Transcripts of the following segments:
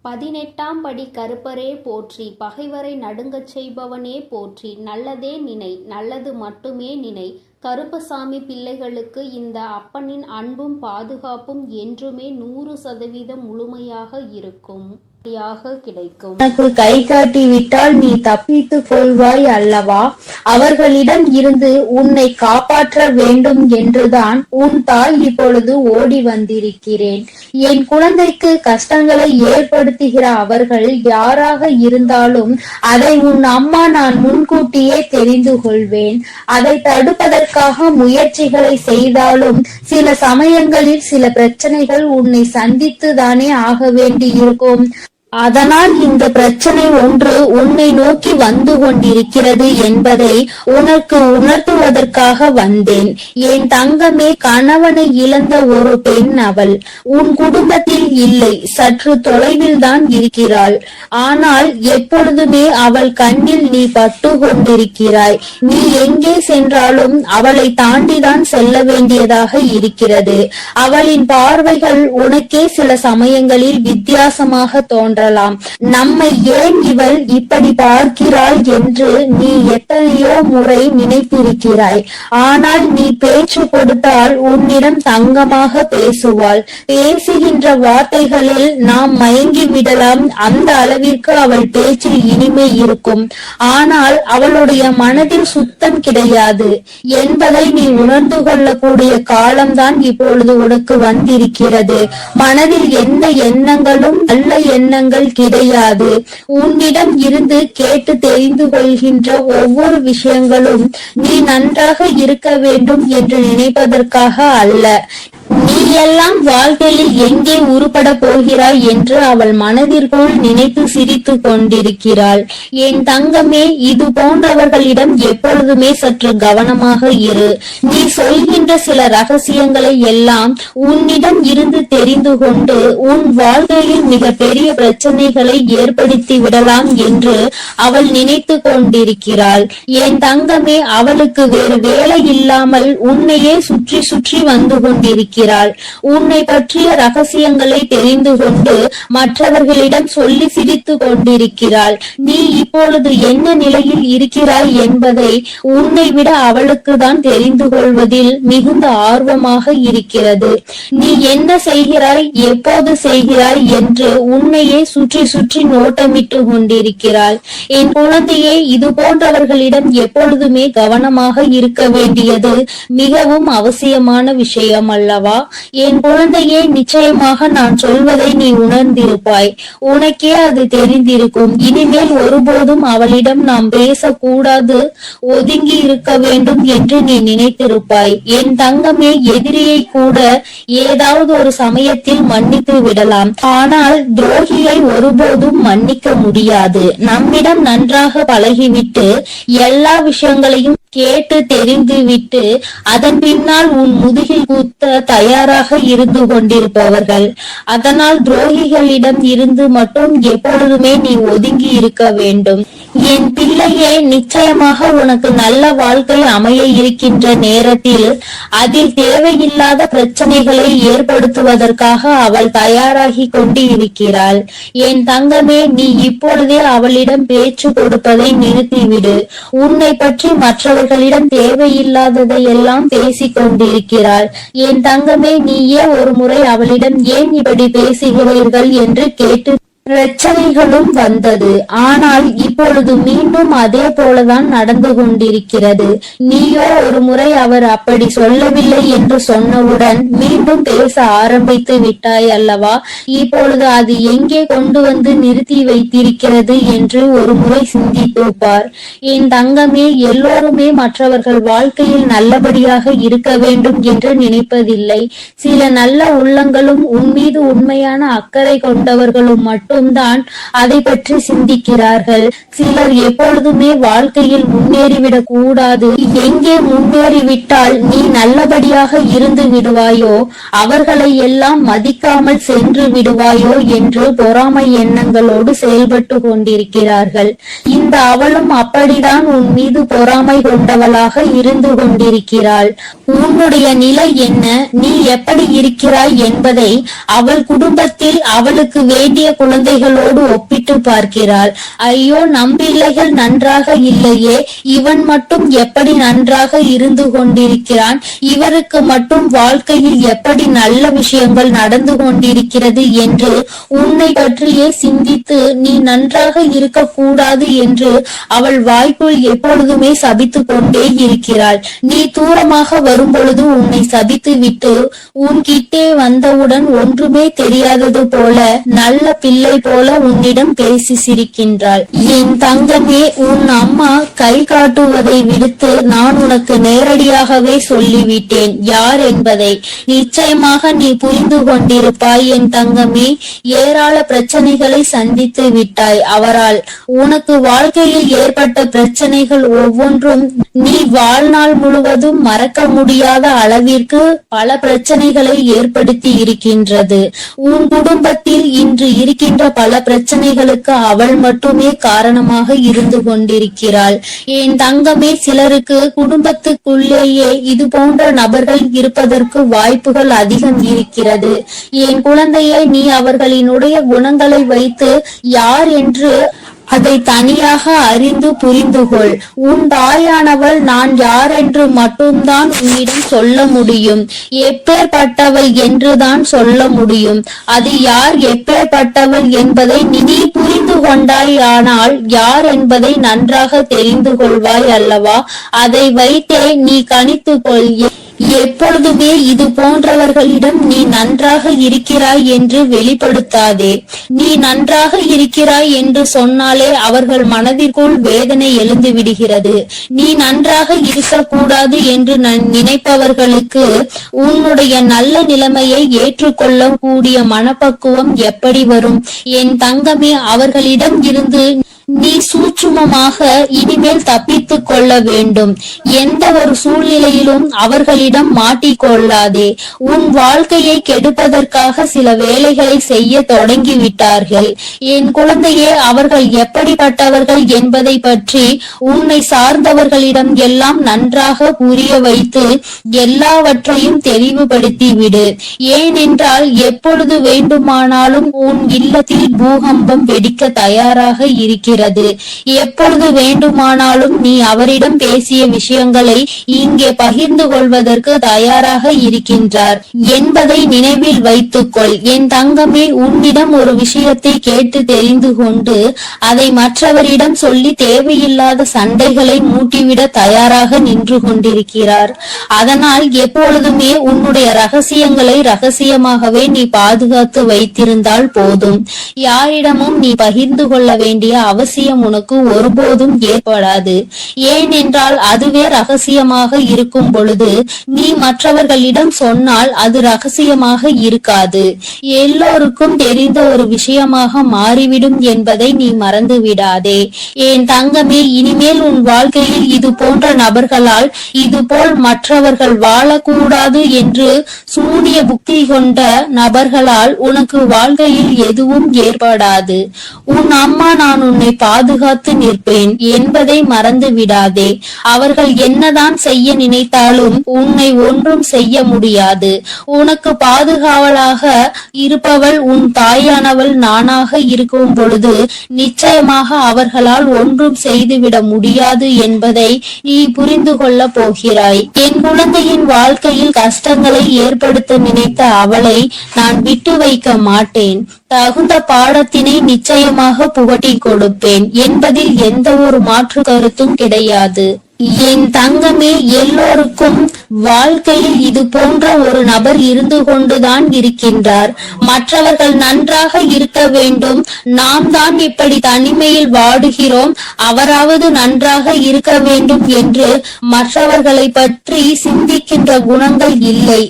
18ஆம் படி கருப்பரே போற்றி, பகைவரை நடுங்கச் செய்பவனே போற்றி, நல்லதே நினை, நல்லது மட்டுமே நினை. கருப்பசாமி பிள்ளைகளுக்கு இந்த அப்பனின் அன்பும் பாதுகாப்பும் என்றுமே 100% முழுமையாக இருக்கும், கிடைக்கும். உனக்கு கை காட்டி விட்டால் நீ தப்பித்துக் கொள்வாய் அல்லவா? அவர்களிடம் இருந்து உன்னை காப்பாற்ற வேண்டும் என்றுதான் உன் தாய் இப்பொழுது ஓடி வந்திருக்கிறேன். என் குழந்தைக்கு கஷ்டங்களை ஏற்படுத்துகிற அவர்கள் யாராக இருந்தாலும் அதை உன் அம்மா நான் முன்கூட்டியே தெரிந்து கொள்வேன். அதை தடுப்பதற்காக முயற்சிகளை செய்தாலும் சில சமயங்களில் சில பிரச்சனைகள் உன்னை சந்தித்து தானே ஆக வேண்டி இருக்கும். அதனால் இந்த பிரச்சனை ஒன்று உன்னை நோக்கி வந்து கொண்டிருக்கிறது என்பதை உனக்கு உணர்த்துவதற்காக வந்தேன். என் தங்கமே, கணவனை இழந்த ஒரு பெண் அவள். உன் குடும்பத்தில் இல்லை, சற்று தொலைவில் தான் இருக்கிறாள். ஆனால் எப்பொழுதுமே அவள் கண்ணில் நீ பட்டு கொண்டிருக்கிறாய். நீ எங்கே சென்றாலும் அவளை தாண்டிதான் செல்ல வேண்டியதாக இருக்கிறது. அவளின் பார்வைகள் உனக்கே சில சமயங்களில் வித்தியாசமாக தோன்ற. நம்மை ஏன் இவள் இப்படி பார்க்கிறாள் என்று நீ எத்தனையோ முறை நினைத்திருக்கிறாய். ஆனால் நீ பேச்சு கொடுத்தால் உன்னிடம் தங்கமாக பேசுவாள். பேசுகின்ற வார்த்தைகளில் நாம் மயங்கி விடலாம். அந்த அளவிற்கு அவள் பேச்சில் இனிமை இருக்கும். ஆனால் அவளுடைய மனதில் சுத்தம் கிடையாது என்பதை நீ உணர்ந்து கொள்ளக்கூடிய காலம்தான் இப்பொழுது உனக்கு வந்திருக்கிறது. மனதில் எந்த எண்ணங்களும் நல்ல எண்ணங்கள் கிடையாது. உன்னிடம் இருந்து கேட்டு தெரிந்து கொள்கின்ற ஒவ்வொரு விஷயங்களும் நீ நன்றாக இருக்க வேண்டும் என்று நினைப்பதற்காக அல்ல. நீ எல்லாம் வாழ்க்கையில் எங்கே உருப்பட போகிறாய் என்று அவள் மனதிற்குள் நினைத்து சிரித்து கொண்டிருக்கிறாள். என் தங்கமே, இது போன்றவர்களிடம் எப்பொழுதுமே சற்று கவனமாக இரு. நீ சொல்கின்ற சில ரகசியங்களை எல்லாம் உன்னிடம் இருந்து தெரிந்து கொண்டு உன் வாழ்க்கையில் மிக பெரிய பிரச்சனைகளை ஏற்படுத்தி விடலாம் என்று அவள் நினைத்து கொண்டிருக்கிறாள். என் தங்கமே, அவளுக்கு வேறு வேலை இல்லாமல் உன்னையே சுற்றி சுற்றி வந்து கொண்டிருக்கிறாள். உன்னை பற்றிய ரகசியங்களை தெரிந்து கொண்டு மற்றவர்களிடம் சொல்லி சிரித்து கொண்டிருக்கிறாள். நீ இப்பொழுது என்ன நிலையில் இருக்கிறாய் என்பதை உன்னை விட அவளுக்கு தான் தெரிந்து கொள்வதில் மிகுந்த ஆர்வமாக இருக்கிறது. நீ என்ன செய்கிறாய், எப்போது செய்கிறாய் என்று உன்னையே சுற்றி சுற்றி நோட்டமிட்டு கொண்டிருக்கிறாள். என் குழந்தையே, இது போன்றவர்களிடம் எப்பொழுதுமே கவனமாக இருக்க வேண்டியது மிகவும் அவசியமான விஷயம் அல்லவா? என் குழந்தையே, நிச்சயமாக நான் சொல்வதை நீ உணர்ந்திருப்பாய். உனக்கே அது தெரிந்திருக்கும். இனிமேல் ஒருபோதும் அவளிடம் நாம் பேசக்கூடாது, ஒதுங்கி இருக்க வேண்டும் என்று நீ நினைத்திருப்பாய். என் தங்கமே, எதிரியை கூட ஏதாவது ஒரு சமயத்தில் மன்னித்து விடலாம். ஆனால் துரோகியை ஒருபோதும் மன்னிக்க முடியாது. நம்மிடம் நன்றாக பழகிவிட்டு எல்லா விஷயங்களையும் கேட்டு தெரிந்து விட்டு அதன் பின்னால் உன் முதுகில் குத்த தயாராக இருந்து கொண்டிருப்பவர்கள். அதனால் துரோகிகளிடம் இருந்து மட்டும் எப்பொழுதுமே நீ ஒதுங்கி இருக்க வேண்டும். என் பிள்ளையே, நிச்சயமாக உனக்கு நல்ல வாழ்க்கை அமைய இருக்கின்ற நேரத்தில் அதில் தேவையில்லாத பிரச்சனைகளை ஏற்படுத்துவதற்காக அவள் தயாராகி கொண்டு இருக்கிறாள். என் தங்கமே, நீ இப்பொழுதே அவளிடம் பேச்சு கொடுப்பதை நிறுத்திவிடு. உன்னை பற்றி மற்றவர்களிடம் தேவையில்லாததை எல்லாம் பேசிக் கொண்டிருக்கிறாள். என் தங்கமே, நீயே ஒரு முறை அவளிடம் ஏன் இப்படி பேசுகிறீர்கள் என்று கேட்டு பிரச்சனைகளும் வந்தது. ஆனால் இப்பொழுது மீண்டும் அதே போலதான் நடந்து கொண்டிருக்கிறது. நீயோ ஒரு முறை அவர் அப்படி சொல்லவில்லை என்று சொன்னவுடன் மீண்டும் பேச ஆரம்பித்து விட்டாய் அல்லவா? இப்பொழுது அது எங்கே கொண்டு வந்து நிறுத்தி வைத்திருக்கிறது என்று ஒரு முறை சிந்தித்து பார். என் தங்கமே, எல்லோருமே மற்றவர்கள் வாழ்க்கையில் நல்லபடியாக இருக்க வேண்டும் என்று நினைப்பதில்லை. சில நல்ல உள்ளங்களும் உன்மீது உண்மையான அக்கறை கொண்டவர்களும் மட்டும் தான் அதை பற்றி சிந்திக்கிறார்கள். சிலர் எப்பொழுதுமே வாழ்க்கையில் முன்னேறிவிடக் கூடாது, எங்கே முன்னேறிவிட்டால் நீ நல்லபடியாக இருந்து விடுவாயோ, அவர்களை எல்லாம் மதிக்காமல் சென்று விடுவாயோ என்று பொறாமை எண்ணங்களோடு செயல்பட்டு கொண்டிருக்கிறார்கள். இந்த அவளும் அப்படிதான் உன் மீது பொறாமை கொண்டவளாக இருந்து கொண்டிருக்கிறாள். உன்னுடைய நிலை என்ன, நீ எப்படி இருக்கிறாய் என்பதை அவள் குடும்பத்தில் அவளுக்கு வேண்டிய குழந்தை குழந்தைகளோடு ஒப்பிட்டு பார்க்கிறாள். ஐயோ, நம் பிள்ளைகள் நன்றாக இல்லையே, இவன் மட்டும் எப்படி நன்றாக இருந்து கொண்டிருக்கிறான், இவருக்கு மட்டும் வாழ்க்கையில் எப்படி நல்ல விஷயங்கள் நடந்து கொண்டிருக்கிறது என்று உன்னை பற்றியே சிந்தித்து நீ நன்றாக இருக்க கூடாது என்று அவள் வாய்க்குள் எப்பொழுதுமே சபித்து கொண்டே இருக்கிறாள். நீ தூரமாக வரும்பொழுது உன்னை சபித்து விட்டு உன்கிட்டே வந்தவுடன் ஒன்றுமே தெரியாதது போல நல்ல பிள்ளை போல உன்னிடம் பேசி சிரிக்கின்றாள். என் தங்கமே, உன் அம்மா கை காட்டுவதை விடுத்து நான் உனக்கு நேரடியாகவே சொல்லிவிட்டேன் யார் என்பதை. நிச்சயமாக நீ புரிந்து கொண்டிருப்பாய் என் தங்கமே. ஏராள பிரச்சனைகளை சந்தித்து விட்டாய் அவரால். உனக்கு வாழ்க்கையில் ஏற்பட்ட பிரச்சனைகள் ஒவ்வொன்றும் நீ வாழ்நாள் முழுவதும் மறக்க முடியாத அளவிற்கு பல பிரச்சனைகளை ஏற்படுத்தி இருக்கின்றது. உன் குடும்பத்தில் இன்று இருக்கின்ற பல பிரச்சனைகளுக்கு அவள் மட்டுமே காரணமாக இருந்து கொண்டிருக்கிறாள். என் தங்கமே, சிலருக்கு குடும்பத்துக்குள்ளேயே இது போன்ற நபர்கள் இருப்பதற்கு வாய்ப்புகள் அதிகம் இருக்கிறது. என் குழந்தையை, நீ அவர்களினுடைய குணங்களை வைத்து யார் என்று அதை தனியாக அறிந்து புரிந்து கொள். உன் தாயானவள் நான் யார் என்று மட்டும்தான் உன்னிடம் சொல்ல முடியும். எப்பேற்பட்டவள் என்றுதான் சொல்ல முடியும். அது யார், எப்பேற்பட்டவள் என்பதை நீ புரிந்து கொண்டாயானால் யார் என்பதை நன்றாக தெரிந்து கொள்வாய் அல்லவா? அதை வைத்தே நீ கணித்து கொள். எப்பொழுதுமே இது போன்றவர்களிடம் நீ நன்றாக இருக்கிறாய் என்று வெளிப்படுத்தாதே. நீ நன்றாக இருக்கிறாய் என்று சொன்னாலே அவர்கள் மனதிற்குள் வேதனை எழுந்து விடுகிறது. நீ நன்றாக இருக்கக்கூடாது என்று நினைப்பவர்களுக்கு உன்னுடைய நல்ல நிலைமையை ஏற்றுக்கொள்ள கூடிய மனப்பக்குவம் எப்படி வரும்? என் தங்கமே, அவர்களிடம் இருந்து நீ சூட்சுமமாக இனிமேல் தப்பித்துக் கொள்ள வேண்டும். எந்த ஒரு சூழ்நிலையிலும் அவர்களிடம் மாட்டிக்கொள்ளாதே. உன் வாழ்க்கையை கெடுப்பதற்காக சில வேலைகளை செய்ய தொடங்கி விட்டார்கள். என் குழந்தையே, அவர்கள் எப்படிப்பட்டவர்கள் என்பதை பற்றி உன்னை சார்ந்தவர்களிடம் எல்லாம் நன்றாக புரிய வைத்து எல்லாவற்றையும் தெளிவுபடுத்தி விடு. ஏனென்றால் எப்பொழுது வேண்டுமானாலும் உன் இல்லத்தில் பூகம்பம் வெடிக்க தயாராக இருக்கிறது. எப்பொழுது வேண்டுமானாலும் நீ அவரிடம் பேசிய விஷயங்களை இங்கே பகிர்ந்து கொள்வதற்கு தயாராக இருக்கின்றார் என்பதை நினைவில் வைத்துக்கொள். என் தங்கமே, உன்னிடம் ஒரு விஷயத்தை கேட்டு தெரிந்து கொண்டு அதை மற்றவரிடம் சொல்லி தேவையில்லாத சண்டைகளை மூட்டிவிட தயாராக நின்று கொண்டிருக்கிறார். அதனால் எப்பொழுதுமே உன்னுடைய ரகசியங்களை ரகசியமாகவே நீ பாதுகாத்து வைத்திருந்தால் போதும். யாரிடமும் நீ பகிர்ந்து கொள்ள வேண்டிய அவசியம் உனக்கு ஒருபோதும் ஏற்படாது. ஏனென்றால் அதுவே ரகசியமாக இருக்கும் பொழுது நீ மற்றவர்களிடம் சொன்னால் அது ரகசியமாக இருக்காது, எல்லோருக்கும் தெரிந்த ஒரு விஷயமாக மாறிவிடும் என்பதை நீ மறந்து விடாதே. என் தங்கமே, இனிமேல் உன் வாழ்க்கையில் இது போன்ற நபர்களால் இதுபோல் மற்றவர்கள் வாழக்கூடாது என்று சூனிய புக்தி கொண்ட நபர்களால் உனக்கு வாழ்க்கையில் எதுவும் ஏற்படாது. உன் அம்மா நான் உன்னை பாதுகாத்து நிற்பேன் என்பதை மறந்து விடாதே. அவர்கள் என்னதான் செய்ய நினைத்தாலும் உன்னை ஒன்றும் செய்ய முடியாது. உனக்கு பாதுகாவலாக இருப்பவள் உன் தாயானவள் நானாக இருக்கும் பொழுது நிச்சயமாக அவர்களால் ஒன்றும் செய்துவிட முடியாது என்பதை நீ புரிந்து கொள்ள போகிறாய். என் குழந்தையின் வாழ்க்கையில் கஷ்டங்களை ஏற்படுத்த நினைத்த அவளை நான் விட்டு வைக்க மாட்டேன். தகுந்த பாடத்தினை நிச்சயமாக புகட்டி கொடுப்பேன் என்பதில் எந்த ஒரு மாற்று கருத்தும் கிடையாது. என் தங்கமே, எல்லோருக்கும் வாழ்க்கையில் இது போன்ற ஒரு நபர் இருந்து கொண்டுதான் இருக்கின்றார். மற்றவர்கள் நன்றாக இருக்க வேண்டும், நாம் தான் இப்படி தனிமையில் வாடுகிறோம், அவராவது நன்றாக இருக்க வேண்டும் என்று மற்றவர்களை பற்றி சிந்திக்கின்ற குணங்கள் இல்லை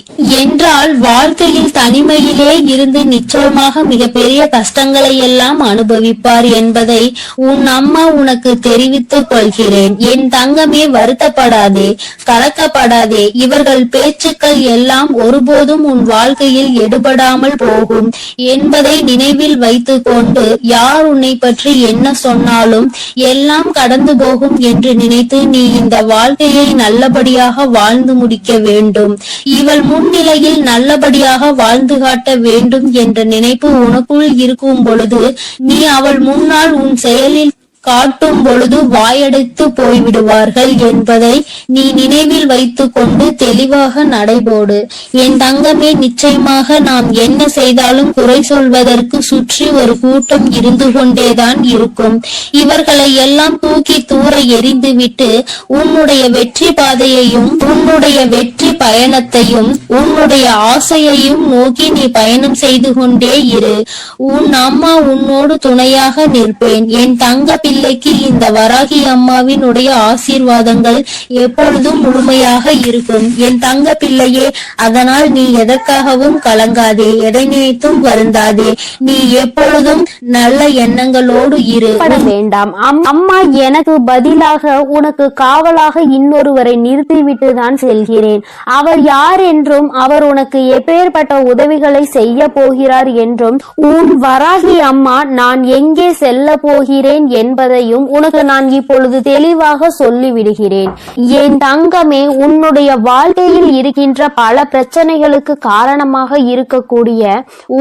என்றால் வாழ்க்கையில் தனிமையிலே இருந்து நிச்சயமாக மிகப்பெரிய கஷ்டங்களை எல்லாம் அனுபவிப்பார் என்பதை உன் அம்மா உனக்கு தெரிவித்துக் கொள்கிறேன். என் தங்கமே, எதற்குமே வருத்தப்படாதே, கலக்கப்படாதே. இவர்கள் பேச்சுக்கள் எல்லாம் ஒருபோதும் உன் வாழ்க்கையில் எடுபடாமல் போகும் என்பதை நினைவில் வைத்துக் கொண்டு யார் உன்னை பற்றி என்ன சொன்னாலும் எல்லாம் கடந்து போகும் என்று நினைத்து நீ இந்த வாழ்க்கையை நல்லபடியாக வாழ்ந்து முடிக்க வேண்டும். இவள் முன்னிலையில் நல்லபடியாக வாழ்ந்து காட்ட வேண்டும் என்ற நினைப்பு உனக்குள் இருக்கும் பொழுது நீ அவள் முன்னால் உன் செயலில் காட்டும் பொழுது வாயடைத்து போய்விடுவார்கள் என்பதை நீ நினைவில் வைத்துக் கொண்டு தெளிவாக நடைபோடு. என் தங்கமே, நிச்சயமாக நாம் என்ன செய்தாலும் குறை சொல்வதற்கு சுற்றி ஒரு கூட்டம் இருந்து கொண்டேதான் இருக்கும். இவர்களை எல்லாம் தூக்கி தூர எறிந்துவிட்டு உன்னுடைய வெற்றி பாதையையும் உன்னுடைய வெற்றி பயணத்தையும் உன்னுடைய ஆசையையும் நோக்கி நீ பயணம் செய்து கொண்டே இரு. உன் அம்மா உன்னோடு துணையாக நிற்பேன். என் தங்க பிள்ளைக்கு இந்த வராகி அம்மாவினுடைய ஆசீர்வாதங்கள் எப்பொழுதும் முழுமையாக இருக்கும் என் தங்க பிள்ளையே. அதனால் நீ எதற்காகவும் கலங்காதே, எதை நினைத்தும் வருந்தாதே. நீ எப்பொழுதும் நல்ல எண்ணங்களோடு இரு. வேண்டாம். அம்மா எனக்கு பதிலாக உனக்கு காவலாக இன்னொருவரை நிறுத்திவிட்டு தான் செல்கிறேன். அவர் யார் என்றும் அவர் உனக்கு எப்பேற்பட்ட உதவிகளை செய்ய போகிறார் என்றும் உன் வராகி அம்மா நான் எங்கே செல்ல போகிறேன் என்பதையும் உனக்கு நான் இப்பொழுது தெளிவாக சொல்லிவிடுகிறேன். என் தங்கமே, உன்னுடைய வாழ்க்கையில் இருக்கின்ற பல பிரச்சனைகளுக்கு காரணமாக இருக்கக்கூடிய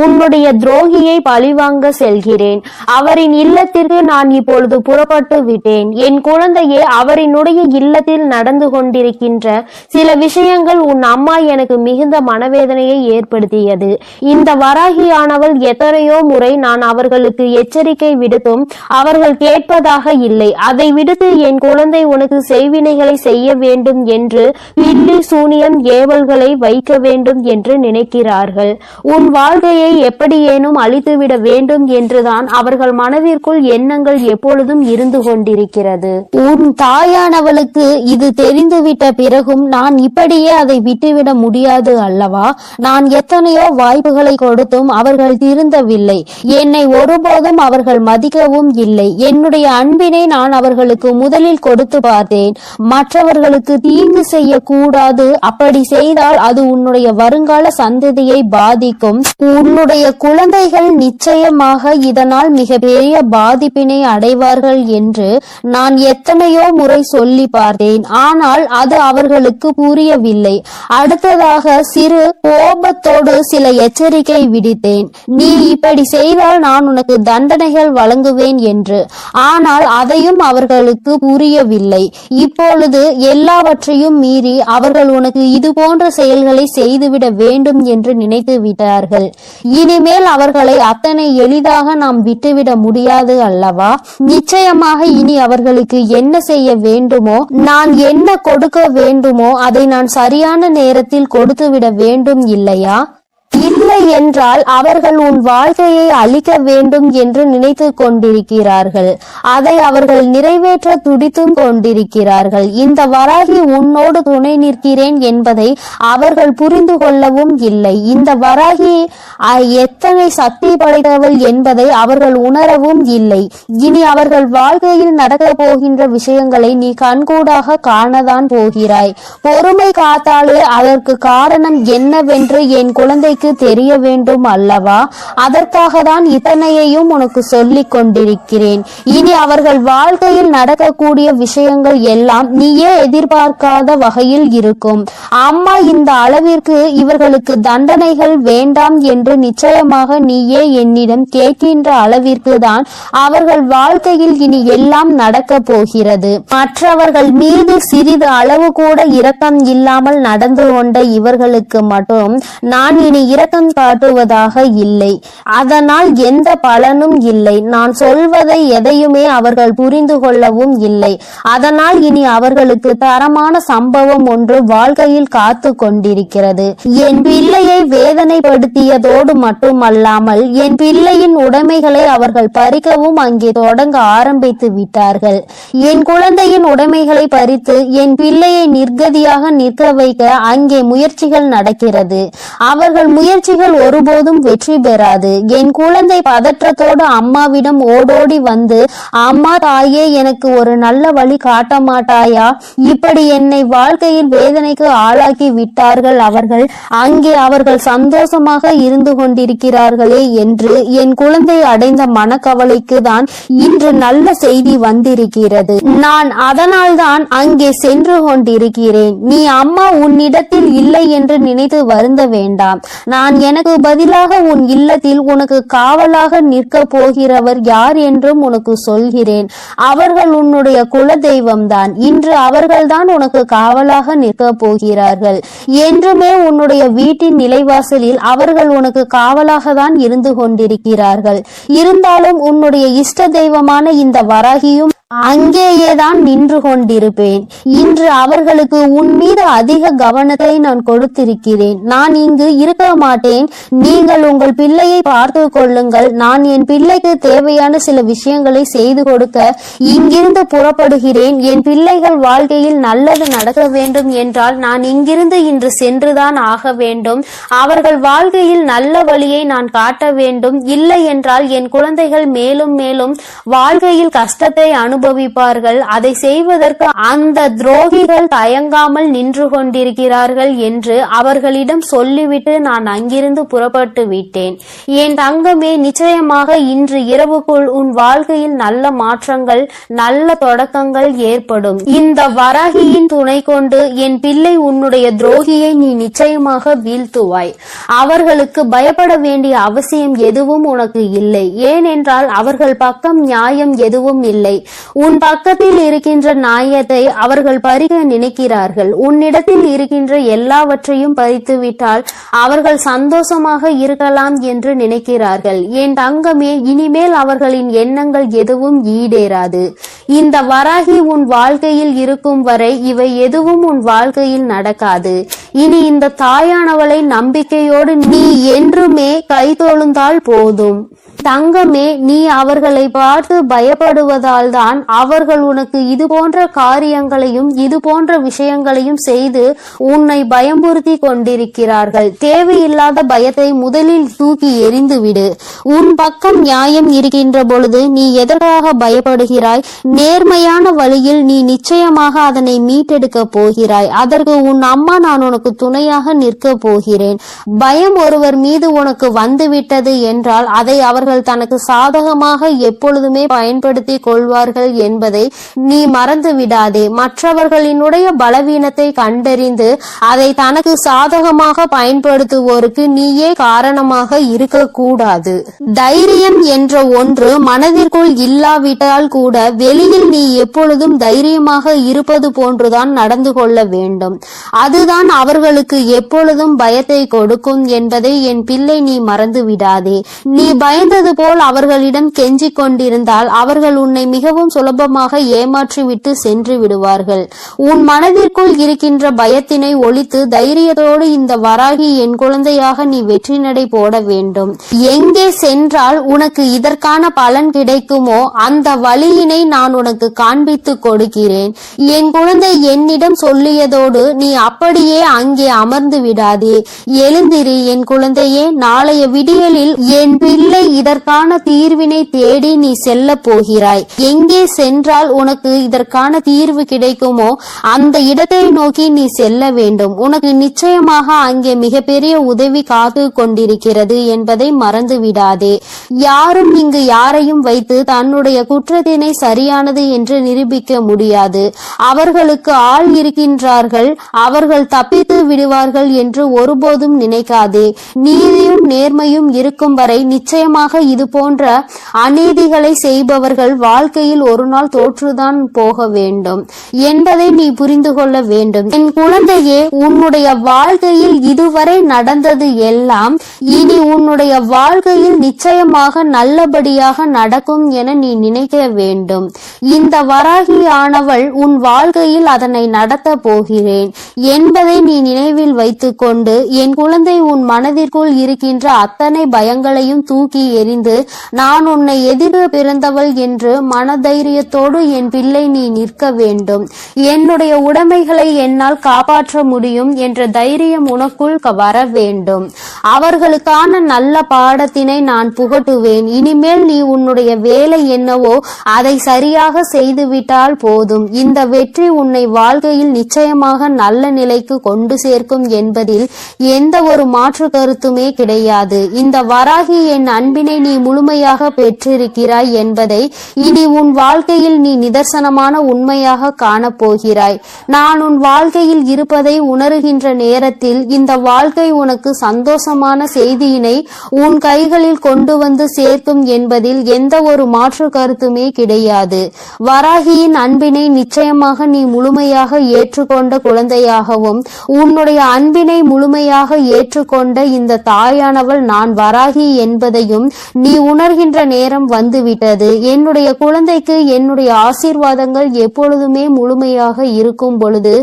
உன்னுடைய துரோகியை பழிவாங்க செல்கிறேன். அவரின் இல்லத்திற்கு நான் இப்பொழுது புறப்பட்டு விட்டேன். என் குழந்தையே, அவரினுடைய இல்லத்தில் நடந்து கொண்டிருக்கின்ற சில விஷயங்கள் உன் அம்மா எனக்கு மிகுந்த மனவேதனையை ஏற்படுத்தியது. இந்த வராகியானவள் எத்தனையோ முறை நான் அவர்களுக்கு எச்சரிக்கை விடுத்தும் அவர்கள் கேட்பதாக இல்லை. அதை விடுத்து என் குழந்தை உனக்கு செய்வினைகளை செய்ய வேண்டும் என்று பில்லி சூனியம் ஏவல்களை வைக்க வேண்டும் என்று நினைக்கிறார்கள். உன் வாழ்க்கையை எப்படியேனும் அழித்துவிட வேண்டும் என்றுதான் அவர்கள் மனதிற்குள் எண்ணங்கள் எப்பொழுதும் இருந்து கொண்டிருக்கிறது. உன் தாயானவளுக்கு இது தெரிந்துவிட்ட பிறகும் நான் இப்படியே அதை விட்டுவிட முடியாது அல்லவா? நான் எத்தனையோ வாய்ப்புகளை கொடுத்தும் அவர்கள் திருந்தவில்லை. என்னை ஒருபோதும் அவர்கள் மதிக்கவும் இல்லை. என்னுடைய அன்பினை நான் அவர்களுக்கு முதலில் கொடுத்து பார்த்தேன். மற்றவர்களுக்கு தீங்கு செய்ய கூடாது, அப்படி செய்தால் அது உன்னுடைய வருங்கால சந்ததியை பாதிக்கும். உன்னுடைய குழந்தைகள் நிச்சயமாக இதனால் மிகப்பெரிய பாதிப்பினை அடைவார்கள் என்று நான் எத்தனையோ முறை சொல்லி பார்த்தேன். ஆனால் அது அவர்களுக்கு புரியவில்லை. அடுத்ததாக சிறு கோபத்தோடு சில எச்சரிக்கை விடுத்தேன். நீ இப்படி செய்தால் நான் உனக்கு தண்டனைகள் வழங்குவேன் என்று. ஆனால் அதையும் அவர்களுக்கு புரியவில்லை. இப்பொழுது எல்லாவற்றையும் மீறி அவர்கள் உனக்கு இது போன்ற செயல்களை செய்துவிட வேண்டும் என்று நினைத்து விட்டார்கள். இனிமேல் அவர்களை அத்தனை எளிதாக நாம் விட்டுவிட முடியாது அல்லவா? நிச்சயமாக இனி அவர்களுக்கு என்ன செய்ய வேண்டுமோ, நான் என்ன கொடுக்க வேண்டுமோ அதை நான் சரியான நேரத்தில் கொடுத்துவிட வேண்டும் இல்லையா? இல்லை என்றால் அவர்கள் உன் வாழ்க்கையை அழிக்க வேண்டும் என்று நினைத்து கொண்டிருக்கிறார்கள். அதை அவர்கள் நிறைவேற்ற துடித்தும் கொண்டிருக்கிறார்கள். இந்த வராகி உன்னோடு துணை நிற்கிறேன் என்பதை அவர்கள் புரிந்து கொள்ளவும் இல்லை. இந்த வராகி எத்தனை சக்தி படைத்தவள் என்பதை அவர்கள் உணரவும் இல்லை. இனி அவர்கள் வாழ்க்கையில் நடக்க போகின்ற விஷயங்களை நீ கண்கூடாக காணதான் போகிறாய். பொறுமை காத்தாலே அதற்கு காரணம் என்னவென்று என் குழந்தைக்கு தெரிய வேண்டும் அல்லவா? அதற்காக தான் இத்தனையையும் உனக்கு சொல்லிக் கொண்டிருக்கிறேன். இனி அவர்கள் வாழ்க்கையில் நடக்கக்கூடிய விஷயங்கள் எல்லாம் நீயே எதிர்பார்க்காத வகையில் இருக்கும். அம்மா இந்த அளவிற்கு இவர்களுக்கு தண்டனைகள் வேண்டாம் என்று நிச்சயமாக நீயே என்னிடம் கேட்கின்ற அளவிற்கு தான் அவர்கள் வாழ்க்கையில் இனி எல்லாம் நடக்க போகிறது. மற்றவர்கள் மீது சிறிது அளவு கூட இரக்கம் இல்லாமல் நடந்து கொண்ட இவர்களுக்கு மட்டும் நான் இனி இரக்கம் காட்டுவதாக இல்லை. அதனால் எந்த பலனும் இல்லை. நான் சொல்வதை எதையுமே அவர்கள் புரிந்து கொள்ளவும் இல்லை. அதனால் இனி அவர்களுக்கு தரமான சம்பவம் ஒன்று வாழ்க்கையில் காத்து கொண்டிருக்கிறது. என் பிள்ளையை வேதனைப்படுத்தியதோடு மட்டுமல்லாமல் என் பிள்ளையின் உடைமைகளை அவர்கள் பறிக்கவும் அங்கே தொடங்க ஆரம்பித்து விட்டார்கள். என் குழந்தையின் உடைமைகளை பறித்து என் பிள்ளையை நிர்கதியாக நிற்க வைக்க அங்கே முயற்சிகள் நடக்கிறது. அவர்கள் முயற்சிகள் ஒருபோதும் வெற்றி பெறாது. என் குழந்தை பதற்றத்தோடு அம்மாவிடம் ஓடோடி வந்து, அம்மா தாயே, எனக்கு ஒரு நல்ல வழி காட்ட மாட்டாயா? இப்படி என்னை வாழ்க்கையில் வேதனைக்கு ஆளாக்கி விட்டார்கள் அவர்கள். அங்கே அவர்கள் சந்தோஷமாக இருந்து கொண்டிருக்கிறார்களே என்று என் குழந்தை அடைந்த மனக்கவலைக்கு தான் இன்று நல்ல செய்தி வந்திருக்கிறது. நான் அதனால்தான் அங்கே சென்று கொண்டிருக்கிறேன். நீ அம்மா உன்னிடத்தில் இல்லை என்று நினைத்து வருந்த வேண்டாம். நான் எனக்கு பதிலாக உன் இல்லத்தில் உனக்கு காவலாக நிற்க போகிறவர் யார் என்றும் உனக்கு சொல்கிறேன். அவர்கள் உன்னுடைய குல தெய்வம்தான். இன்று அவர்கள்தான் உனக்கு காவலாக நிற்க போகிறார்கள். என்றுமே உன்னுடைய வீட்டின் நிலைவாசலில் அவர்கள் உனக்கு காவலாக தான் இருந்து கொண்டிருக்கிறார்கள். இருந்தாலும் உன்னுடைய இஷ்ட தெய்வமான இந்த வராகியும் அங்கேயேதான் நின்று கொண்டிருப்பேன். இன்று அவர்களுக்கு உன் மீது அதிக கவனத்தை நான் கொடுத்திருக்கிறேன். நான் இங்கு இருக்க மாட்டேன். நீங்கள் உங்கள் பிள்ளையை பார்த்து கொள்ளுங்கள். நான் என் பிள்ளைக்கு தேவையான சில விஷயங்களை செய்து கொடுக்க இங்கிருந்து புறப்படுகிறேன். என் பிள்ளைகள் வாழ்க்கையில் நல்லது நடக்க வேண்டும் என்றால் நான் இங்கிருந்து இன்று சென்றுதான் ஆக வேண்டும். அவர்கள் வாழ்க்கையில் நல்ல வழியை நான் காட்ட வேண்டும். இல்லை என்றால் என் குழந்தைகள் மேலும் மேலும் வாழ்க்கையில் கஷ்டத்தை அனுபவிப்பார்கள். அதை செய்வதற்கு அந்த துரோகிகள் தயங்காமல் நின்று கொண்டிருக்கிறார்கள் என்று அவர்களிடம் சொல்லிவிட்டு நான் அங்கிருந்து புறப்பட்டு விட்டேன். என் தங்கமே, நிச்சயமாக இன்று இரவுக்குள் உன் வாழ்க்கையில் நல்ல மாற்றங்கள், நல்ல தொடக்கங்கள் ஏற்படும். இந்த வராகியின் துணை கொண்டு என் பிள்ளை உன்னுடைய துரோகியை நீ நிச்சயமாக வீழ்த்துவாய். அவர்களுக்கு பயப்பட வேண்டிய அவசியம் எதுவும் உனக்கு இல்லை. ஏனென்றால் அவர்கள் பக்கம் நியாயம் எதுவும் இல்லை. உன் பக்கத்தில் இருக்கின்ற நியாயத்தை அவர்கள் பறிக்க நினைக்கிறார்கள். உன்னிடத்தில் இருக்கின்ற எல்லாவற்றையும் பறித்து விட்டால் அவர்கள் சந்தோஷமாக இருக்கலாம் என்று நினைக்கிறார்கள். என் தங்கமே, இனிமேல் அவர்களின் எண்ணங்கள் எதுவும் ஈடேறாது. இந்த வராகி உன் வாழ்க்கையில் இருக்கும் வரை இவை எதுவும் உன் வாழ்க்கையில் நடக்காது. இனி இந்த தாயானவளை நம்பிக்கையோடு நீ என்றுமே கைதொழுந்தால் போதும். தங்கமே, நீ அவர்களை பார்த்து பயப்படுவதால் தான் அவர்கள் உனக்கு இது போன்ற காரியங்களையும் இது போன்ற விஷயங்களையும் செய்து உன்னை பயமுறுத்தி கொண்டிருக்கிறார்கள். தேவையில்லாத பயத்தை முதலில் தூக்கி எறிந்துவிடு. உன் பக்கம் நியாயம் இருக்கின்ற பொழுது நீ எதற்காக பயப்படுகிறாய்? நேர்மையான வழியில் நீ நிச்சயமாக அதனை மீட்டெடுக்க போகிறாய். அதற்கு உன் அம்மா நான் உனக்கு துணையாக நிற்க போகிறேன். பயம் ஒருவர் மீது உனக்கு வந்துவிட்டது என்றால் அதை அவர்கள் தனக்கு சாதகமாக எப்பொழுதுமே பயன்படுத்தி கொள்வார்கள் என்பதை நீ மறந்து விடாதே. மற்றவர்களினுடைய பலவீனத்தை கண்டறிந்து அதை தனக்கு சாதகமாக பயன்படுத்துவோருக்கு நீயே காரணமாக இருக்கக்கூடாது. தைரியம் என்ற ஒன்று மனதிற்குள் இல்லாவிட்டால் கூட வெளியில் நீ எப்பொழுதும் தைரியமாக இருப்பது போன்றுதான் நடந்து கொள்ள வேண்டும். அதுதான் அவர்களுக்கு எப்பொழுதும் பயத்தை கொடுக்கும் என்பதை என் பிள்ளை நீ மறந்து விடாதே. நீ பயந்தது போல் அவர்களிடம் கெஞ்சிக் கொண்டிருந்தால் அவர்கள் உன்னை மிகவும் சுலபமாக ஏமாற்றிவிட்டு சென்று விடுவார்கள். உன் மனதிற்குள் இருக்கின்ற பயத்தினை ஒழித்து தைரியத்தோடு இந்த வராகி என் குழந்தையாக நீ வெற்றி நடை போட வேண்டும். எங்கே சென்றால் உனக்கு இதற்கான பலன் கிடைக்குமோ அந்த வழியினை நான் உனக்கு காண்பித்து கொடுக்கிறேன். என் குழந்தை என்னிடம் சொல்லியதோடு நீ அப்படியே அங்கே அமர்ந்து விடாதே. எழுந்திரு என் குழந்தையே. நாளைய விடியலில் என் பிள்ளை இதற்கான தீர்வினை தேடி நீ செல்ல போகிறாய். எங்கே சென்றால் உனக்கு இதற்கான தீர்வு கிடைக்குமோ அந்த இடத்தை நோக்கி நீ செல்ல வேண்டும். உனக்கு நிச்சயமாக அங்கே மிகப்பெரிய உதவி காத்து கொண்டிருக்கிறது என்பதை மறந்து விடாதே. யாரும் இங்கு யாரையும் வைத்து தன்னுடைய குற்றத்தினை சரியானது என்று நிரூபிக்க முடியாது. அவர்களுக்கு ஆள் இருக்கின்றார்கள், அவர்கள் தப்பித்து விடுவார்கள் என்று ஒருபோதும் நினைக்காதே. நீதியும் நேர்மையும் இருக்கும் வரை நிச்சயமாக இது போன்ற அநீதிகளை செய்பவர்கள் வாழ்க்கையில் ஒரு நாள் தோற்றுதான் போக வேண்டும் என்பதை நீ புரிந்து கொள்ள வேண்டும். என் குழந்தையே, உன்னுடைய வாழ்க்கையில் இதுவரை நடந்தது எல்லாம் இனி உன்னுடைய வாழ்க்கையில் நிச்சயமாக நல்லபடியாக நடக்கும் என நீ நினைக்க வேண்டும். இந்த வராகியானவள் உன் வாழ்க்கையில் அதனை நடத்த போகிறேன் என்பதை நீ நினைவில் வைத்துக் கொண்டு என் குழந்தை உன் மனதிற்குள் இருக்கின்ற அத்தனை பயங்களையும் தூக்கி எறிந்து நான் உன்னை எதிர பிறந்தவள் என்று மனதைரியத்தோடு என் பிள்ளை நீ நிற்க வேண்டும். என்னுடைய உடைமைகளை என்னால் காப்பாற்ற முடியும் என்ற தைரியம் உனக்குள் வர வேண்டும். அவர்களுக்கான நல்ல பாடத்தினை நான் புகட்டுவேன். இனிமேல் நீ உன்னுடைய வேலை என்னவோ அதை சரியாக செய்துவிட்டால் போதும். இந்த வெற்றி உன்னை வாழ்க்கையில் நிச்சயமாக நல்ல நிலைக்கு கொண்டு சேர்க்கும் என்பதில் எந்த ஒரு மாற்று கருத்துமே கிடையாது. இந்த வராகி என் அன்பினை நீ முழுமையாக பெற்றிருக்கிறாய் என்பதை இனி உன் வாழ்க்கையில் நீ நிதர்சனமான உண்மையாக காணப்போகிறாய். நான் உன் வாழ்க்கையில் இருப்பதை உணர்கின்ற நேரத்தில் இந்த வாழ்க்கை உனக்கு சந்தோஷமான செய்தியினை உன் கைகளில் கொண்டு வந்து சேர்க்கும் என்பதில் எந்த ஒரு மாற்று கருத்துமே கிடையாது. வராகியின் அன்பினை நிச்சயமாக நீ முழுமையாக ஏற்றுக்கொண்ட குழந்தையாகவும் உன்னுடைய அன்பினை முழுமையாக ஏற்றுக்கொண்ட இந்த தாயானவள் நான் வராகி என்பதையும் நீ உணர்கின்ற நேரம் வந்துவிட்டது. என்னுடைய குழந்தைக்கு என்னுடைய ஆசீர்வாதங்கள் எப்பொழுதுமே முழுமையாக இருக்கும் பொழுது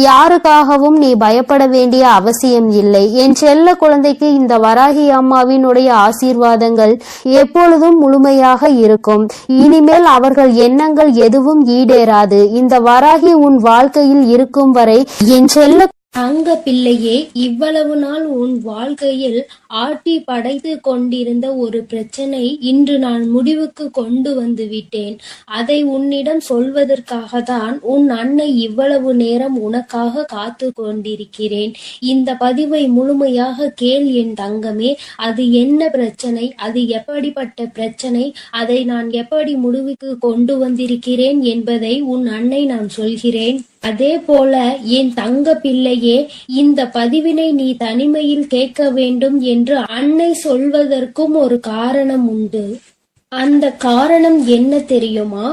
யாருக்காகவும் நீ பயப்பட வேண்டிய அவசியம் இல்லை. என் செல்ல குழந்தைக்கு இந்த வராகி அம்மாவினுடைய ஆசீர்வாதங்கள் எப்பொழுதும் முழுமையாக இருக்கும். இனிமேல் அவர்கள் எண்ணங்கள் எதுவும் ஈடேறாது. இந்த வராகி உன் வாழ்க்கையில் இருக்கும் வரை என் செல்ல தங்க பிள்ளையே, இவ்வளவு நாள் உன் வாழ்க்கையில் ஆட்டி படைத்து கொண்டிருந்த ஒரு பிரச்சனை இன்று நான் முடிவுக்கு கொண்டு வந்து விட்டேன். அதை உன்னிடம் சொல்வதற்காக தான் உன் அன்னை இவ்வளவு நேரம் உனக்காக காத்து கொண்டிருக்கிறேன். இந்த பதிவை முழுமையாக கேள் என் தங்கமே. அது என்ன பிரச்சனை, அது எப்படிப்பட்ட பிரச்சனை, அதை நான் எப்படி முடிவுக்கு கொண்டு வந்திருக்கிறேன் என்பதை உன் அன்னை நான் சொல்கிறேன். அதே போல என் தங்க பிள்ளையே, இந்த பதிவினை நீ தனிமையில் கேட்க வேண்டும் என்று அன்னை சொல்வதற்கும் ஒரு காரணம் உண்டு. அந்த காரணம் என்ன தெரியுமா?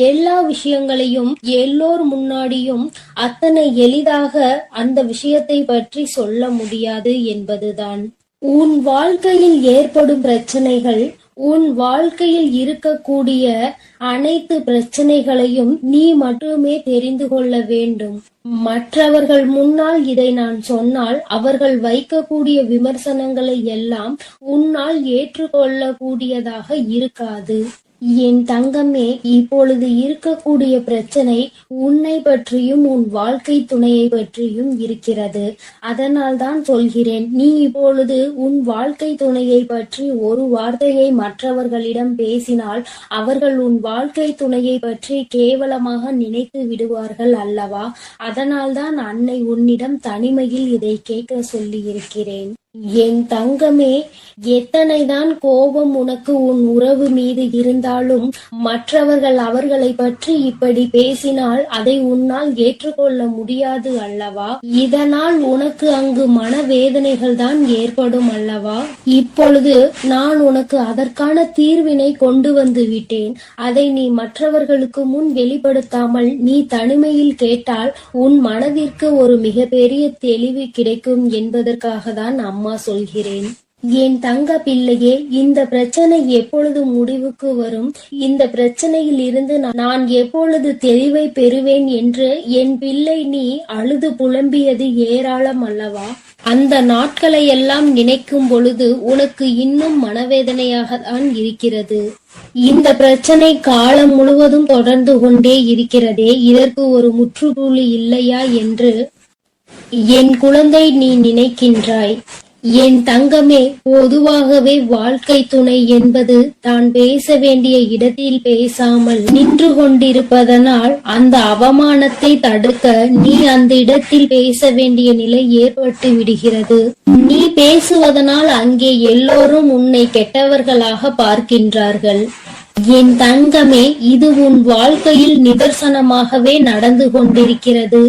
எல்லா விஷயங்களையும் எல்லோர் முன்னாடியும் அத்தனை எளிதாக அந்த விஷயத்தை பற்றி சொல்ல முடியாது என்பதுதான். உன் வாழ்க்கையில் ஏற்படும் பிரச்சனைகள், உன் வாழ்க்கையில் இருக்கக்கூடிய அனைத்து பிரச்சனைகளையும் நீ மட்டுமே தெரிந்து கொள்ள வேண்டும். மற்றவர்கள் முன்னால் இதை நான் சொன்னால் அவர்கள் வைக்கக்கூடிய விமர்சனங்களை எல்லாம் உன்னால் ஏற்றுக்கொள்ளக்கூடியதாக இருக்காது. என் தங்கமே, இப்பொழுது இருக்கக்கூடிய பிரச்சனை உன்னை பற்றியும் உன் வாழ்க்கை துணையை பற்றியும் இருக்கிறது. அதனால் தான் சொல்கிறேன், நீ இப்பொழுது உன் வாழ்க்கை துணையை பற்றி ஒரு வார்த்தையை மற்றவர்களிடம் பேசினால் அவர்கள் உன் வாழ்க்கை துணையை பற்றி கேவலமாக நினைத்து விடுவார்கள் அல்லவா? அதனால் தான் அன்னை உன்னிடம் தனிமையில் இதை கேட்க சொல்லி இருக்கிறேன். என் தங்கமே, எத்தனைதான் கோபம் உனக்கு உன் உறவு மீது இருந்தாலும் மற்றவர்கள் அவர்களை பற்றி இப்படி பேசினால் அதை உன்னால் ஏற்றுக்கொள்ள முடியாது அல்லவா? இதனால் உனக்கு அங்கு மனவேதனைகள் தான் ஏற்படும் அல்லவா? இப்பொழுது நான் உனக்கு அதற்கான தீர்வினை கொண்டு வந்து விட்டேன். அதை நீ மற்றவர்களுக்கு முன் வெளிப்படுத்தாமல் நீ தனிமையில் கேட்டால் உன் மனதிற்கு ஒரு மிகப்பெரிய தெளிவு கிடைக்கும் என்பதற்காக தான் அம்மா சொல்கிறேன். என் தங்க பிள்ளையே, இந்த பிரச்சனை எப்பொழுது முடிவுக்கு வரும், இந்த பிரச்சனையில் இருந்து நான் எப்பொழுது தெளிவை பெறுவேன் என்று என் பிள்ளை நீ அழுது புலம்பியது ஏராளம் அல்லவா? அந்த நாட்களை எல்லாம் நினைக்கும் பொழுது உனக்கு இன்னும் மனவேதனையாக தான் இருக்கிறது. இந்த பிரச்சனை காலம் முழுவதும் தொடர்ந்து கொண்டே இருக்கிறதே, இதற்கு ஒரு முற்றுப்புள்ளி இல்லையா என்று என் குழந்தை நீ நினைக்கின்றாய். என் தங்கமே, பொதுவாகவே வாழ்க்கை துணை என்பது தான் பேச வேண்டிய இடத்தில் பேசாமல் நின்று கொண்டிருப்பதனால் அந்த அவமானத்தை தடுக்க நீ அந்த இடத்தில் பேச வேண்டிய நிலை ஏற்பட்டு விடுகிறது. நீ பேசுவதனால் அங்கே எல்லோரும் உன்னை கெட்டவர்களாக பார்க்கின்றார்கள். என் தங்கமே, இது உன் வாழ்க்கையில் நிதர்சனமாகவே நடந்து கொண்டிருக்கிறது.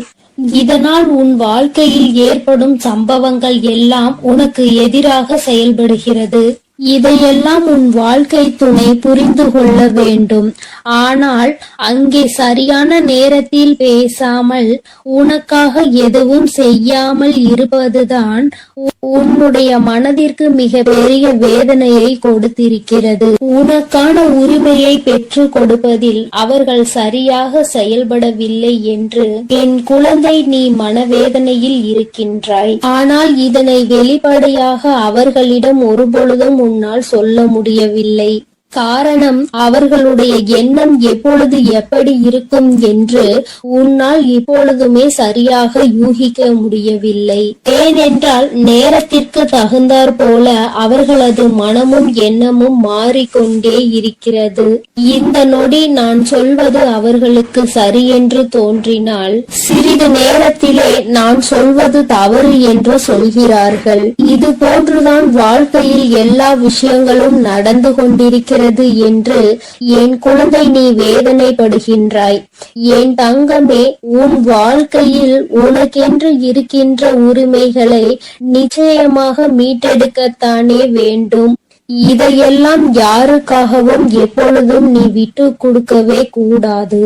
இதனால் உன் வாழ்க்கையில் ஏற்படும் சம்பவங்கள் எல்லாம் உனக்கு எதிராக செயல்படுகிறது. இதையெல்லாம் உன் வாழ்க்கை துணை புரிந்து கொள்ள வேண்டும். ஆனால் அங்கே சரியான நேரத்தில் பேசாமல் உனக்காக எதுவும் செய்யாமல் இருப்பதுதான் உன்னுடைய மனதிற்கு மிக பெரிய வேதனையை கொடுத்திருக்கிறது. உனக்கான உரிமையை பெற்று கொடுப்பதில் அவர்கள் சரியாக செயல்படவில்லை என்று என் குழந்தை நீ மனவேதனையில் இருக்கின்றாய். ஆனால் இதனை வெளிப்படையாக அவர்களிடம் ஒருபொழுதும் உன்னால் சொல்ல முடியவில்லை. காரணம் அவர்களுடைய எண்ணம் எப்பொழுது எப்படி இருக்கும் என்று உன்னால் இப்பொழுதுமே சரியாக யூகிக்க முடியவில்லை. ஏனென்றால் நேரத்திற்கு தகுந்தாற் போல அவர்களது மனமும் எண்ணமும் மாறிக்கொண்டே இருக்கிறது. இந்த நொடி நான் சொல்வது அவர்களுக்கு சரி என்று தோன்றினால் சிறிது நேரத்திலே நான் சொல்வது தவறு என்று சொல்கிறார்கள். இது போன்றுதான் வாழ்க்கையில் எல்லா விஷயங்களும் நடந்து கொண்டிருக்கிறது என்று என் குழந்தை நீ வேதனைப்படுகின்றாய். என் தங்கமே, உன் வாழ்க்கையில் உனக்கென்று இருக்கின்ற உரிமைகளை நிச்சயமாக மீட்டெடுக்கத்தானே வேண்டும். இதையெல்லாம் யாருக்காகவும் எப்பொழுதும் நீ விட்டு கொடுக்கவே கூடாது.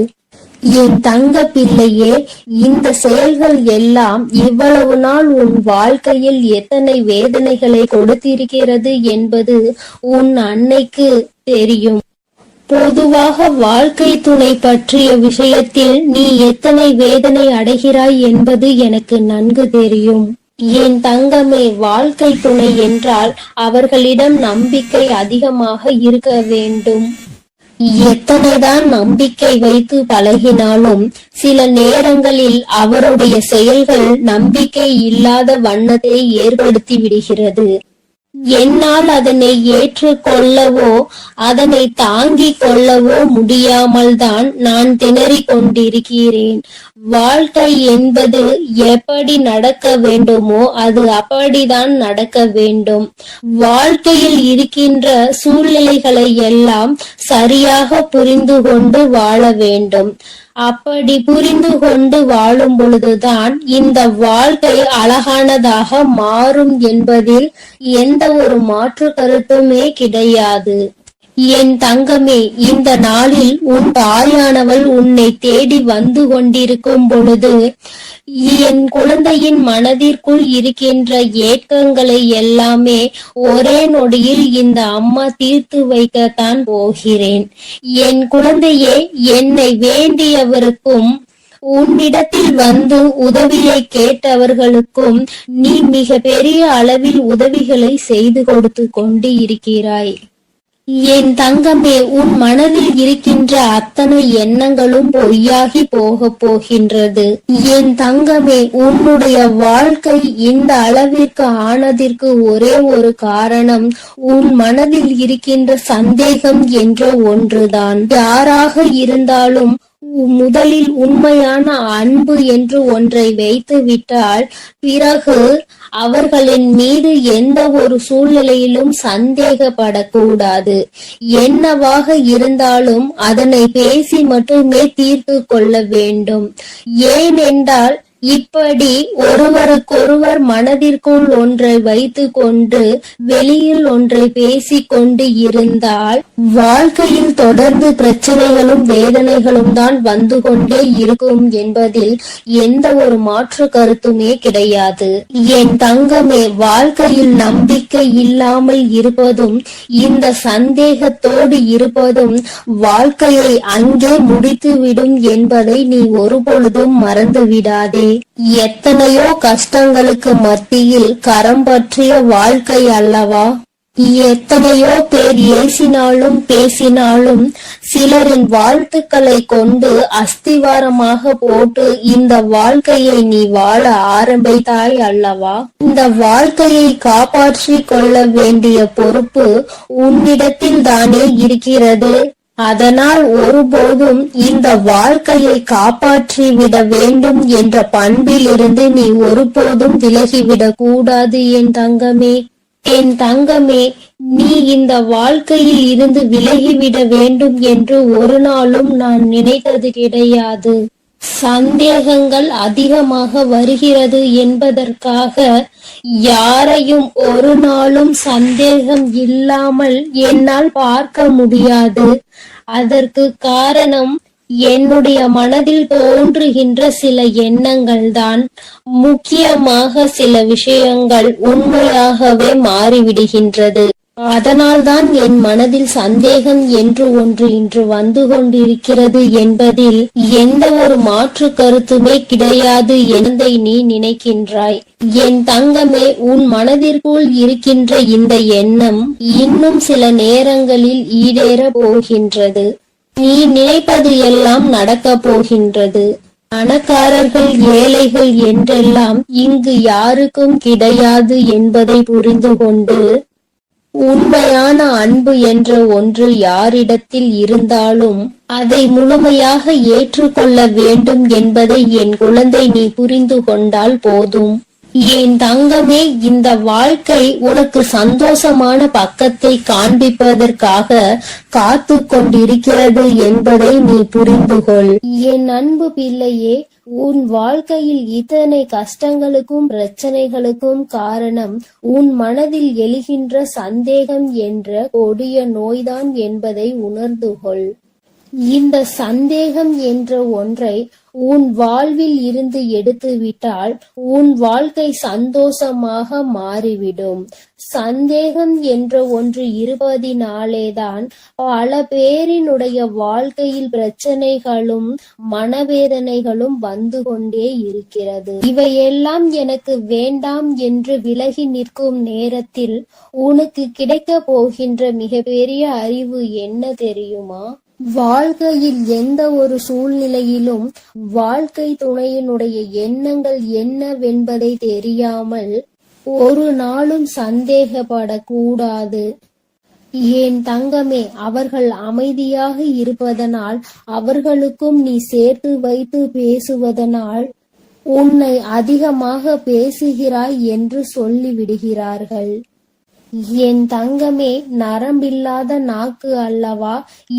என் தங்க பிள்ளையே, இந்த செயல்கள் எல்லாம் இவ்வளவு நாள் உன் வாழ்க்கையில் எத்தனை வேதனைகளை கொடுத்திருக்கிறது என்பது உன் அன்னைக்கு தெரியும். பொதுவாக வாழ்க்கை துணை பற்றிய விஷயத்தில் நீ எத்தனை வேதனை அடைகிறாய் என்பது எனக்கு நன்கு தெரியும். என் தங்கமே, வாழ்க்கை துணை என்றால் அவர்களிடம் நம்பிக்கை அதிகமாக இருக்க வேண்டும். எத்தனைதான் நம்பிக்கை வைத்து பழகினாலும் சில நேரங்களில் அவருடைய செயல்கள் நம்பிக்கை இல்லாத வண்ணத்தை ஏற்படுத்தி விடுகிறது. என்னால் அதனை ஏற்றுக்கொள்ளவோ அதனை தாங்கிக் கொள்ளவோ முடியாமல் தான் நான் திணறிக் கொண்டிருக்கிறேன். வாழ்க்கை என்பது எப்படி நடக்க வேண்டுமோ அது அப்படிதான் நடக்க வேண்டும். வாழ்க்கையில் இருக்கின்ற சூழ்நிலைகளை எல்லாம் சரியாக புரிந்து கொண்டு வாழ வேண்டும். அப்படி புரிந்து கொண்டு வாழும் பொழுதுதான் இந்த வாழ்க்கை அழகானதாக மாறும் என்பதில் எந்த ஒரு மாற்று கருத்துமே கிடையாது. என் தங்கமே, இந்த நாளில் உன் தாயானவள் உன்னை தேடி வந்து கொண்டிருக்கும் பொழுது என் குழந்தையின் மனதிற்குள் இருக்கின்ற ஏக்கங்களை எல்லாமே ஒரே நொடியில் இந்த அம்மா தீர்த்து வைக்கத்தான் போகிறேன். என் குழந்தையே, என்னை வேண்டியவருக்கும் உன்னிடத்தில் வந்து உதவியை கேட்டவர்களுக்கும் நீ மிக பெரிய அளவில் உதவிகளை செய்து கொடுத்து கொண்டு இருக்கிறாய். என் தங்கமே, உன் மனதில் இருக்கின்ற அத்தனை எண்ணங்களும் பொய்யாகி போகின்றது. என் தங்கமே, உன்னுடைய வாழ்க்கை இந்த அளவிற்கு ஆனதற்கு ஒரே ஒரு காரணம் உன் மனதில் இருக்கின்ற சந்தேகம் என்ற ஒன்றுதான். யாராக இருந்தாலும் முதலில் உண்மையான அன்பு என்று ஒன்றை வைத்து விட்டால் பிறகு அவர்களின் மீது எந்த ஒரு சூழ்நிலையிலும் சந்தேகப்படக்கூடாது. என்னவாக இருந்தாலும் அதனை பேசி மட்டுமே தீர்த்து கொள்ள வேண்டும். ஏனென்றால் இப்படி ஒருவருக்கொருவர் மனதிற்குள் ஒன்றை வைத்து கொண்டு வெளியில் ஒன்றை பேசிக் கொண்டு இருந்தால் வாழ்க்கையில் தொடர்ந்து பிரச்சனைகளும் வேதனைகளும் தான் வந்து கொண்டே இருக்கும் என்பதில் எந்த ஒரு மாற்று கருத்துமே கிடையாது. என் தங்கமே, வாழ்க்கையில் நம்பிக்கை இல்லாமல் இருப்பதும் இந்த சந்தேகத்தோடு இருப்பதும் வாழ்க்கையை அங்கே முடித்துவிடும் என்பதை நீ ஒருபொழுதும் மறந்து விடாதே. எத்தனையோ கஷ்டங்களுக்கு மத்தியில் கரம் பற்றிய வாழ்க்கை அல்லவா? எத்தனையோ பேர் ஏசினாலும் பேசினாலும் சிலரின் வாழ்த்துக்களை கொண்டு அஸ்திவாரமாக போட்டு இந்த வாழ்க்கையை நீ வாழ ஆரம்பித்தாய் அல்லவா? இந்த வாழ்க்கையை காப்பாற்றி கொள்ள வேண்டிய பொறுப்பு உன்னிடத்தில் தானே இருக்கிறது. அதனால் ஒருபோதும் இந்த வாழ்க்கையை காப்பாற்றி விட வேண்டும் என்ற பண்பில் இருந்து நீ ஒருபோதும் விலகிவிடக் கூடாது. என் தங்கமே, என் தங்கமே, நீ இந்த வாழ்க்கையில் இருந்து விலகிவிட வேண்டும் என்று ஒரு நாளும் நான் நினைத்தது கிடையாது. சந்தேகங்கள் அதிகமாக வருகிறது என்பதற்காக யாரையும் ஒரு நாளும் சந்தேகம் இல்லாமல் என்னால் பார்க்க முடியாது. அதற்கு காரணம் என்னுடைய மனதில் தோன்றுகின்ற சில எண்ணங்கள் தான். முக்கியமாக சில விஷயங்கள் உண்மையாகவே மாறிவிடுகின்றது. அதனால்தான் என் மனதில் சந்தேகம் என்று ஒன்று இன்று வந்து கொண்டிருக்கிறது என்பதில் எந்த ஒரு மாற்று கருத்துமே கிடையாது என்பதை நீ நினைக்கின்றாய். என் தங்கமே, உன் மனதிற்குள் இருக்கின்ற இந்த எண்ணம் இன்னும் சில நேரங்களில் ஈடேற போகின்றது. நீ நினைப்பது எல்லாம் நடக்கப் போகின்றது. பணக்காரர்கள் ஏழைகள் என்றெல்லாம் இங்கு யாருக்கும் கிடையாது என்பதை புரிந்து கொண்டு, உண்மையான அன்பு என்ற ஒன்று யாரிடத்தில் இருந்தாலும் அதை முழுமையாக ஏற்றுக்கொள்ள வேண்டும் என்பதை என் குழந்தை நீ புரிந்து கொண்டால் போதும். என் தங்கமே, இந்த வாழ்க்கை உனக்கு சந்தோஷமான பக்கத்தை காண்பிப்பதற்காக காத்து கொண்டிருக்கிறது என்பதை நீ புரிந்து கொள். என் அன்பு பிள்ளையே, உன் வாழ்க்கையில் இத்தனை கஷ்டங்களுக்கும் பிரச்சனைகளுக்கும் காரணம் உன் மனதில் எழுகின்ற சந்தேகம் என்ற கொடிய நோய்தான் என்பதை உணர்ந்து கொள். இந்த சந்தேகம் என்ற ஒன்றை உன் வாழ்வில் இருந்து எடுத்துவிட்டால் உன் வாழ்க்கை சந்தோஷமாக மாறிவிடும். சந்தேகம் என்ற ஒன்று இருப்பதினாலேதான் பல பேரினுடைய வாழ்க்கையில் பிரச்சனைகளும் மனவேதனைகளும் வந்து கொண்டே இருக்கிறது. இவையெல்லாம் எனக்கு வேண்டாம் என்று விலகி நிற்கும் நேரத்தில் உனக்கு கிடைக்க போகின்ற மிகப்பெரிய அறிவு என்ன தெரியுமா? வாழ்க்கையில் எந்த ஒரு சூழ்நிலையிலும் வாழ்க்கை துணையினுடைய எண்ணங்கள் என்னவென்பதை தெரியாமல் ஒரு நாளும் சந்தேகப்படக்கூடாது. என் தங்கமே, அவர்கள் அமைதியாக இருப்பதனால், அவர்களுக்கும் நீ சேர்த்து வைத்து பேசுவதனால் உன்னை அதிகமாக பேசுகிறாய் என்று சொல்லிவிடுகிறார்கள். என் தங்கமே, நரம்பில்லாத நாக்கு அல்லவா,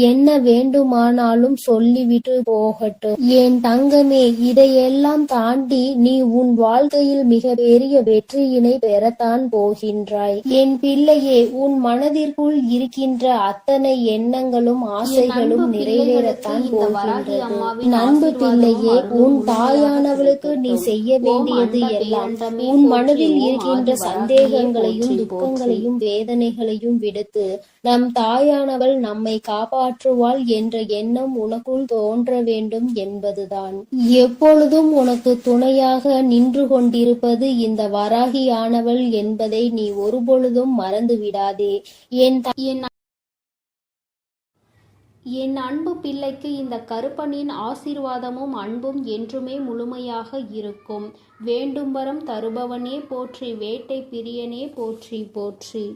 என்ன வேண்டுமானாலும் சொல்லிவிட்டு போகட்டும். என் தங்கமே, இதையெல்லாம் தாண்டி நீ உன் வாழ்க்கையில் மிக பெரிய வெற்றியினை பெறத்தான் போகின்றாய். என் பிள்ளையே, உன் மனதிற்குள் இருக்கின்ற அத்தனை எண்ணங்களும் ஆசைகளும் நிறைவேறத்தான் போகின்றது. நண்பு பிள்ளையே, உன் தாயானவளுக்கு நீ செய்ய வேண்டியது எல்லாம் உன் மனதில் இருக்கின்ற சந்தேகங்களையும் துக்கங்களையும் வேதனைகளையும் விடுத்து நம் தாயானவள் நம்மை காப்பாற்றுவாள் என்ற எண்ணம் உனக்குள் தோன்ற வேண்டும் என்பதுதான். எப்பொழுதும் உனக்கு துணையாக நின்று கொண்டிருப்பது இந்த வராகியானவள் என்பதை நீ ஒருபொழுதும் மறந்து விடாதே. என் அன்பு பிள்ளைக்கு இந்த கருப்பனின் ஆசீர்வாதமும் அன்பும் என்றுமே முழுமையாக இருக்கும். வேண்டும் வரம் தருபவனே போற்றி, வேட்டை பிரியனே போற்றி போற்றி.